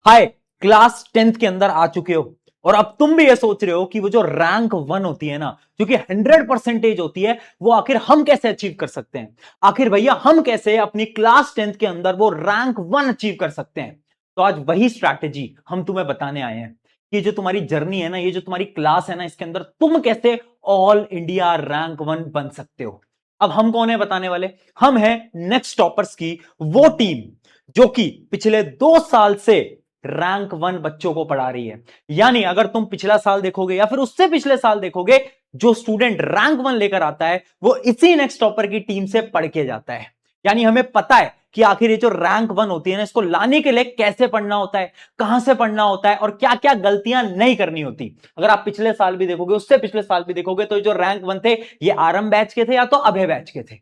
हाय, class 10th के अंदर आ चुके हो और अब तुम भी ये सोच रहे हो कि वो जो रैंक 1 होती है ना, जो कि 100% होती है, वो आखिर हम कैसे अचीव कर सकते हैं। आखिर भैया हम कैसे अपनी क्लास 10th के अंदर वो रैंक 1 अचीव कर सकते हैं। तो आज वही स्ट्रैटेजी हम तुम्हें बताने आए हैं कि जो तुम्हारी जर्नी है ना, ये जो तुम्हारी क्लास है ना, इसके अंदर तुम कैसे ऑल इंडिया रैंक 1 बन सकते हो। अब हम कौन है बताने वाले? हम हैं नेक्स्ट टॉपर्स की वो टीम जो कि पिछले 2 साल से रैंक 1 बच्चों को पढ़ा रही है। यानी अगर तुम पिछला साल देखोगे या फिर उससे पिछले साल देखोगे, जो स्टूडेंट रैंक 1 लेकर आता है वो इसी नेक्स्ट टॉपर की टीम से पढ़ के जाता है। यानी हमें पता है कि आखिर ये जो रैंक 1 होती है ना, इसको लाने के लिए कैसे पढ़ना होता है, कहां से पढ़ना होता है और क्या क्या गलतियां नहीं करनी होती। अगर आप पिछले साल भी देखोगे, उससे पिछले साल भी देखोगे, तो जो रैंक 1 थे ये आरंभ बैच के थे या तो अभय बैच के थे।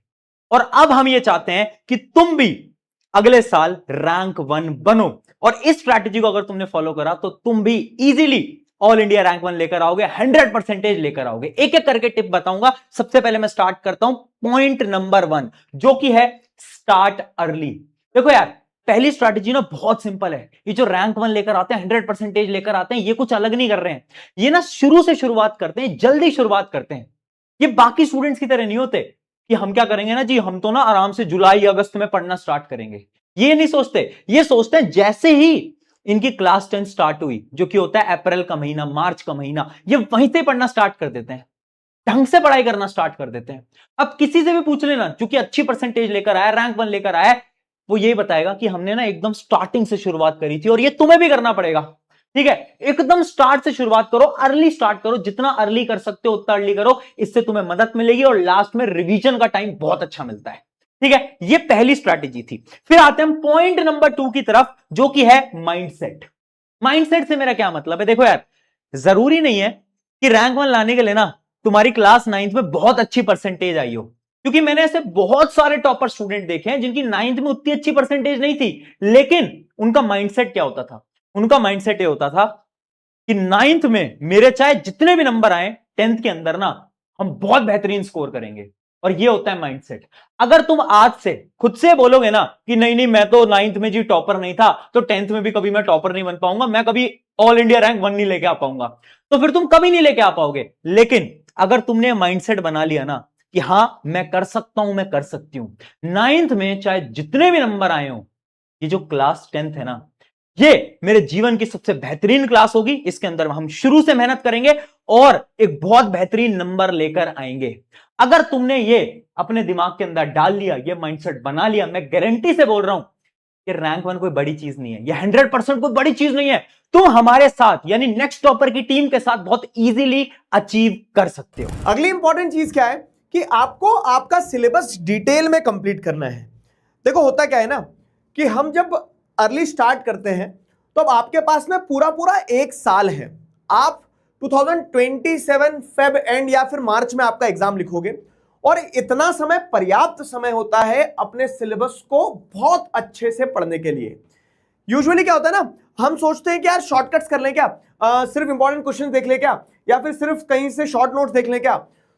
और अब हम ये चाहते हैं कि तुम भी अगले साल रैंक 1 बनो। और इस स्ट्रैटेजी को अगर तुमने फॉलो करा तो तुम भी इजीली ऑल इंडिया रैंक 1 लेकर आओगे, 100% लेकर आओगे। एक एक करके टिप बताऊंगा। सबसे पहले मैं स्टार्ट करता हूं पॉइंट नंबर 1, जो कि है स्टार्ट अर्ली। देखो यार, पहली स्ट्रैटेजी ना बहुत सिंपल है। ये जो रैंक 1 लेकर आते हैं, 100% लेकर आते हैं, ये कुछ अलग नहीं कर रहे हैं। ये ना शुरू से शुरुआत करते हैं, जल्दी शुरुआत करते हैं। ये बाकी स्टूडेंट्स की तरह नहीं होते कि हम क्या करेंगे ना जी, हम तो ना आराम से जुलाई अगस्त में पढ़ना स्टार्ट करेंगे। ये नहीं सोचते। ये सोचते हैं जैसे ही इनकी क्लास 10 स्टार्ट हुई, जो कि होता है अप्रैल का महीना, मार्च का महीना, ये वहीं से पढ़ना स्टार्ट कर देते हैं, ढंग से पढ़ाई करना स्टार्ट कर देते हैं। अब किसी से भी पूछ लेना जो कि अच्छी परसेंटेज लेकर आया, रैंक 1 लेकर आया, वो यही बताएगा कि हमने ना एकदम स्टार्टिंग से शुरुआत करी थी। और ये तुम्हें भी करना पड़ेगा, ठीक है। एकदम स्टार्ट से शुरुआत करो, अर्ली स्टार्ट करो, जितना अर्ली कर सकते हो उतना अर्ली करो। इससे तुम्हें मदद मिलेगी और लास्ट में रिवीजन का टाइम बहुत अच्छा मिलता है, ठीक है। ये पहली स्ट्रैटेजी थी। फिर आते हैं पॉइंट नंबर 2 की तरफ, जो कि है माइंडसेट। माइंडसेट से मेरा क्या मतलब है? देखो यार, जरूरी नहीं है कि रैंक 1 लाने के लिए ना तुम्हारी क्लास 9th में बहुत अच्छी परसेंटेज आई हो, क्योंकि मैंने ऐसे बहुत सारे टॉपर स्टूडेंट देखे हैं जिनकी 9th में उतनी अच्छी परसेंटेज नहीं थी, लेकिन उनका माइंडसेट क्या होता था? उनका माइंडसेट ये होता था कि 9th में मेरे चाहे जितने भी नंबर आए, 10th के अंदर ना हम बहुत बेहतरीन स्कोर करेंगे। और ये होता है माइंडसेट। अगर तुम आज से खुद से बोलोगे ना कि नहीं नहीं, मैं तो 9th में जी टॉपर नहीं था, तो 10th में भी कभी मैं टॉपर नहीं बन पाऊंगा, मैं कभी ऑल इंडिया रैंक 1 नहीं लेके आ पाऊंगा, तो फिर तुम कभी नहीं लेके आ पाओगे। लेकिन अगर तुमने माइंडसेट बना लिया ना कि हां मैं कर सकता हूं, मैं कर सकती हूं, 9th में चाहे जितने भी नंबर आए हो, ये जो क्लास 10th है ना, ये मेरे जीवन की सबसे बेहतरीन क्लास होगी। इसके अंदर हम शुरू से मेहनत करेंगे और एक बहुत बेहतरीन नंबर लेकर आएंगे। अगर तुमने ये अपने दिमाग के अंदर डाल लिया, ये माइंडसेट बना लिया, मैं गारंटी से बोल रहा हूं कि रैंक 1 कोई बड़ी चीज नहीं है, ये 100% कोई बड़ी चीज नहीं है। तुम हमारे साथ यानी नेक्स्ट टॉपर की टीम के साथ बहुत इजीली अचीव कर सकते हो। अगली इंपॉर्टेंट चीज क्या है कि आपको आपका सिलेबस डिटेल में कंप्लीट करना है। देखो होता क्या है ना कि हम जब अर्ली स्टार्ट करते हैं तो अब आपके पास में पूरा पूरा एक साल है। आप 2027 फेब एंड या फिर मार्च में आपका एग्जाम लिखोगे और इतना समय पर्याप्त समय होता है अपने सिलेबस को बहुत अच्छे से पढ़ने के लिए। यूजुअली क्या होता है ना, हम सोचते हैं कि यार शॉर्टकट्स कर लें क्या, सिर्फ इंपॉर्टेंट क्वेश्चन देख ले क्या, या फिर सिर्फ कहीं से शॉर्ट नोट्स देख लें क्या।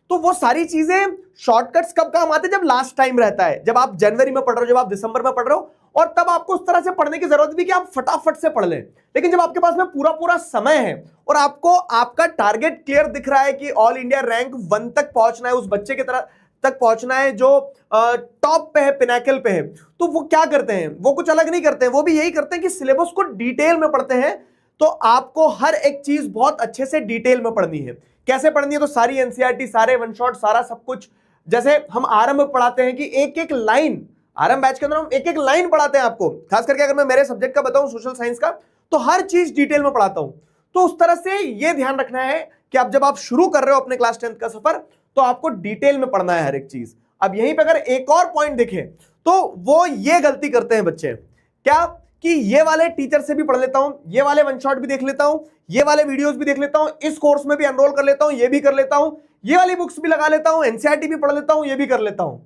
तो वो सारी चीजें शॉर्टकट्स कब काम आते हैं? जब लास्ट टाइम रहता है, जब आप जनवरी में पढ़ रहे हो, जब आप दिसंबर में पढ़ रहे हो, और तब आपको उस तरह से पढ़ने की जरूरत भी कि आप फटाफट से पढ़ लें। लेकिन जब आपके पास में पूरा पूरा समय है और आपको आपका टारगेट क्लियर दिख रहा है कि ऑल इंडिया रैंक 1 तक पहुंचना है, उस बच्चे की तरह तक पहुंचना है जो टॉप पे है, पिनाकल पे है, तो वो क्या करते हैं? वो कुछ अलग नहीं करते हैं, वो भी यही करते हैं कि सिलेबस को डिटेल में पढ़ते हैं। तो आपको हर एक चीज बहुत अच्छे से डिटेल में पढ़नी है। कैसे पढ़नी है? तो सारी एनसीईआरटी, सारे वन शॉट, सारा सब कुछ। जैसे हम आरंभ में पढ़ाते हैं कि एक एक लाइन, आरंभ बैच के अंदर हम एक एक लाइन पढ़ाते हैं आपको। खास करके अगर मैं मेरे सब्जेक्ट का बताऊं, सोशल साइंस का, तो हर चीज डिटेल में पढ़ाता हूं। तो उस तरह से यह ध्यान रखना है कि आप जब आप शुरू कर रहे हो अपने क्लास 10th का सफर, तो आपको डिटेल में पढ़ना है हर एक चीज। अब यहीं पे अगर एक और पॉइंट देखें तो वो ये गलती करते हैं बच्चे, क्या कि ये वाले टीचर से भी पढ़ लेता हूं, ये वाले वन शॉट भी देख लेता हूं, ये वाले वीडियोस भी देख लेता हूं, इस कोर्स में भी एनरोल कर लेता हूं, ये भी कर लेता हूं, ये वाली बुक्स भी लगा लेता हूं, एनसीईआरटी भी पढ़ लेता हूं, ये भी कर लेता हूं।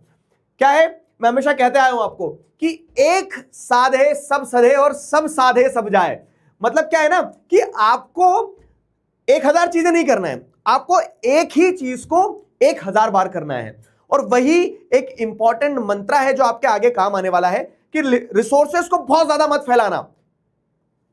क्या है, मैं हमेशा कहते आया हूं आपको कि एक साधे सब सधे और सब साधे सब जाए। मतलब क्या है ना कि आपको 1000 चीजें नहीं करना है, आपको एक ही चीज को 1000 बार करना है। और वही एक इंपॉर्टेंट मंत्र है जो आपके आगे काम आने वाला है कि रिसोर्सेस को बहुत ज्यादा मत फैलाना।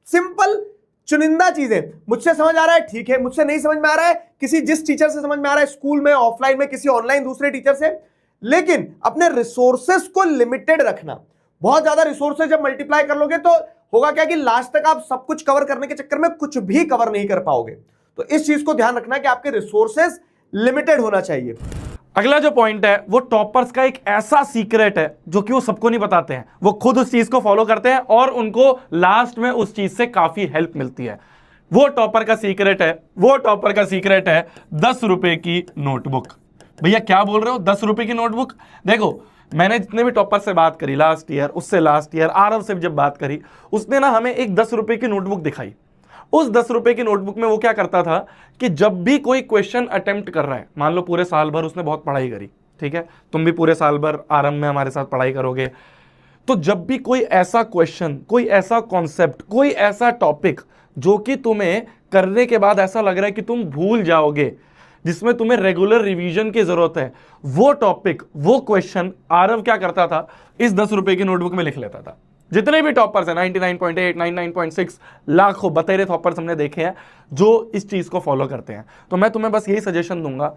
सिंपल चुनिंदा चीजें, मुझसे समझ आ रहा है ठीक है, मुझसे नहीं समझ में आ रहा है किसी जिस टीचर से समझ में आ रहा है, स्कूल में, ऑफलाइन में, किसी ऑनलाइन दूसरे टीचर से, लेकिन अपने रिसोर्सेस को लिमिटेड रखना। बहुत ज्यादा रिसोर्सेस जब मल्टीप्लाई कर लोगे तो होगा क्या कि लास्ट तक आप सब कुछ कवर करने के चक्कर में कुछ भी कवर नहीं कर पाओगे। तो इस चीज को ध्यान रखना कि आपके रिसोर्सेस लिमिटेड होना चाहिए। अगला जो पॉइंट है वो टॉपर्स का एक ऐसा सीक्रेट है जो कि वो सबको नहीं बताते हैं, वो खुद उस चीज को फॉलो करते हैं और उनको लास्ट में उस चीज से काफी हेल्प मिलती है। वो टॉपर का सीक्रेट है 10 रुपए की नोटबुक। भैया क्या बोल रहे हो 10 रुपए की नोटबुक? देखो मैंने जितने भी टॉपर से बात करी लास्ट ईयर, उससे लास्ट ईयर आरव से जब बात करी, उसने ना हमें एक 10 रुपए की नोटबुक दिखाई। उस 10 रुपए की नोटबुक में वो क्या करता था कि जब भी कोई क्वेश्चन अटेम्प्ट कर रहा है, मान लो पूरे साल भर उसने बहुत पढ़ाई करी, ठीक है, तुम भी पूरे साल भर आरंभ में हमारे साथ पढ़ाई करोगे, तो जब भी कोई ऐसा क्वेश्चन, कोई ऐसा कॉन्सेप्ट, कोई ऐसा टॉपिक जो कि तुम्हें करने के बाद ऐसा लग रहा है कि तुम भूल जाओगे, जिसमें तुम्हें रेगुलर रिवीजन की जरूरत है, वो टॉपिक, वो क्वेश्चन आरव क्या करता था, इस 10 रुपए की नोटबुक में लिख लेता था। जितने भी टॉपर्स हैं 99.8, 99.6, लाखों बतेरे टॉपर्स हमने देखे हैं जो इस चीज को फॉलो करते हैं। तो मैं तुम्हें बस यही सजेशन दूंगा,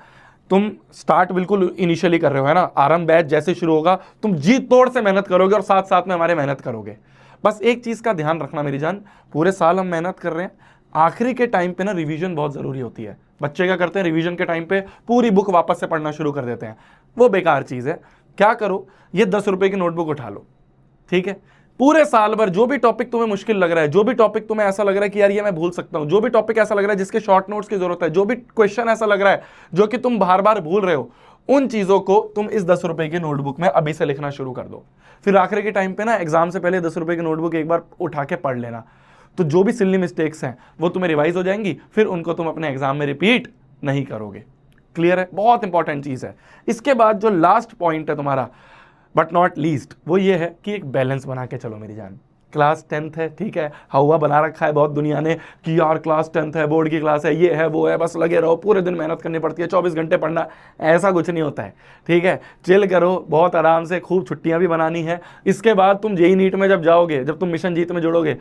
तुम स्टार्ट बिल्कुल इनिशियली कर रहे हो, है ना, आरंभ बैच जैसे शुरू होगा तुम जी तोड़ से मेहनत करोगे और साथ साथ में हमारे मेहनत करोगे। बस एक चीज का ध्यान रखना मेरी जान, पूरे साल हम मेहनत कर रहे हैं, आखिरी के टाइम पे ना रिवीजन बहुत जरूरी होती है। बच्चे क्या करते हैं, रिवीजन के टाइम पे पूरी बुक वापस से पढ़ना शुरू कर देते हैं, वो बेकार चीज है। क्या करो, ये 10 रुपए की नोटबुक उठा लो, ठीक है, पूरे साल भर जो भी टॉपिक तुम्हें मुश्किल लग रहा है, जो भी टॉपिक तुम्हें ऐसा लग रहा है कि यार ये मैं भूल सकता हूं, जो भी टॉपिक ऐसा लग रहा है जिसके शॉर्ट नोट्स की जरूरत है, जो भी क्वेश्चन ऐसा लग रहा है जो कि तुम बार बार भूल रहे हो, उन चीजों को तुम इस 10 रुपए की नोटबुक में अभी से लिखना शुरू कर दो। फिर आखिरी के टाइम पे ना एग्जाम से पहले 10 रुपए की नोटबुक एक बार उठा के पढ़ लेना, तो जो भी सिली मिस्टेक्स हैं वो तुम्हें रिवाइज हो जाएंगी, फिर उनको तुम अपने एग्जाम में रिपीट नहीं करोगे। क्लियर है? बहुत इंपॉर्टेंट चीज है। इसके बाद जो लास्ट पॉइंट है तुम्हारा बट नॉट लीस्ट, वो ये है कि एक बैलेंस बना के चलो मेरी जान। क्लास 10th है, ठीक है, हवा बना रखा है बहुत दुनिया ने कि यार क्लास 10th है, बोर्ड की क्लास है, ये है वो है, बस लगे रहो, पूरे दिन मेहनत करनी पड़ती है, 24 घंटे पढ़ना, ऐसा कुछ नहीं होता है, ठीक है, चिल करो, बहुत आराम से, खूब छुट्टियां भी बनानी है। इसके बाद तुम जेईई नीट में जब जाओगे, जब तुम मिशन जीत में जुड़ोगे,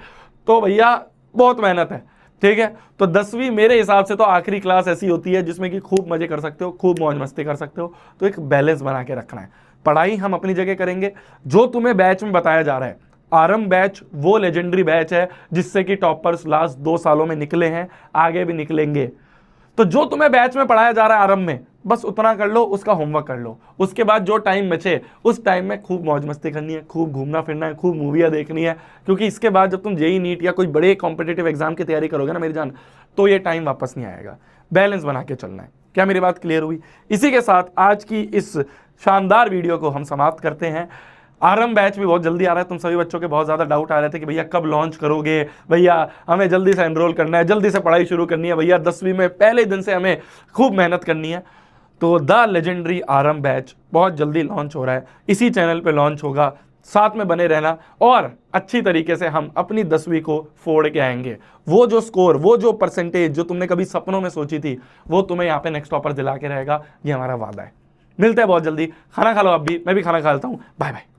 तो भैया बहुत मेहनत है, ठीक है। तो 10वीं मेरे हिसाब से तो आखिरी क्लास ऐसी होती है जिसमें कि खूब मजे कर सकते हो, खूब मौज मस्ती कर सकते हो। तो एक बैलेंस बना के रखना है। पढ़ाई हम अपनी जगह करेंगे, जो तुम्हें बैच में बताया जा रहा है, आरंभ बैच वो लेजेंडरी बैच है जिससे कि टॉपर्स लास्ट 2 सालों में निकले हैं, आगे भी निकलेंगे। तो जो तुम्हें बैच में पढ़ाया जा रहा है आरंभ में, बस उतना कर लो, उसका होमवर्क कर लो। उसके बाद जो टाइम बचे, उस टाइम में खूब मौज मस्ती करनी है, खूब घूमना फिरना है, खूब मूवियाँ देखनी है, क्योंकि इसके बाद जब तुम जेईई नीट या कोई बड़े कॉम्पिटिटिव एग्जाम की तैयारी करोगे ना मेरी जान, तो ये टाइम वापस नहीं आएगा। बैलेंस बना के चलना है। क्या मेरी बात क्लियर हुई? इसी के साथ आज की इस शानदार वीडियो को हम समाप्त करते हैं। आरंभ बैच भी बहुत जल्दी आ रहा है। तुम सभी बच्चों के बहुत ज़्यादा डाउट आ रहे थे कि भैया कब लॉन्च करोगे, भैया हमें जल्दी से एनरोल करना है, जल्दी से पढ़ाई शुरू करनी है, भैया 10वीं में पहले दिन से हमें खूब मेहनत करनी है। तो द लेजेंडरी आरंभ बैच बहुत जल्दी लॉन्च हो रहा है, इसी चैनल पे लॉन्च होगा, साथ में बने रहना और अच्छी तरीके से हम अपनी 10वीं को फोड़ के आएंगे। वो जो स्कोर, वो जो परसेंटेज जो तुमने कभी सपनों में सोची थी, वो तुम्हें यहाँ पे नेक्स्ट टॉपर दिला के रहेगा, ये हमारा वादा है। मिलते हैं बहुत जल्दी। खाना खा लो आप भी, मैं भी खाना खा लेता हूँ। Bye bye.